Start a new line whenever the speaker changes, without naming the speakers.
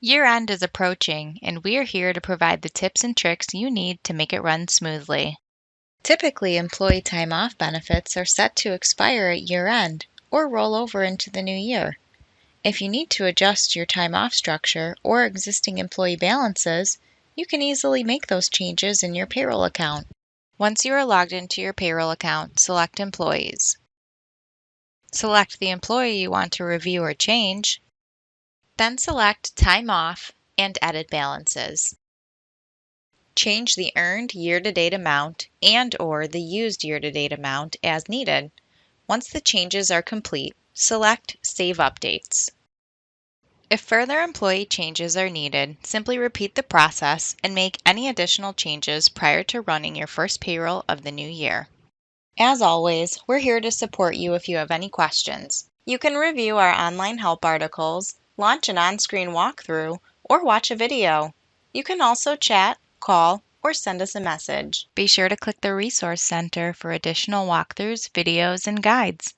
Year end is approaching, and we're here to provide the tips and tricks you need to make it run smoothly. Typically, employee time off benefits are set to expire at year end or roll over into the new year. If you need to adjust your time off structure or existing employee balances, you can easily make those changes in your payroll account. Once you are logged into your payroll account, select Employees. Select the employee you want to review or change, then select Time Off and Edit Balances. Change the earned year-to-date amount and/or the used year-to-date amount as needed. Once the changes are complete, select Save Updates. If further employee changes are needed, simply repeat the process and make any additional changes prior to running your first payroll of the new year. As always, we're here to support you if you have any questions. You can review our online help articles, launch an on-screen walkthrough, or watch a video. You can also chat, call, or send us a message. Be sure to click the Resource Center for additional walkthroughs, videos, and guides.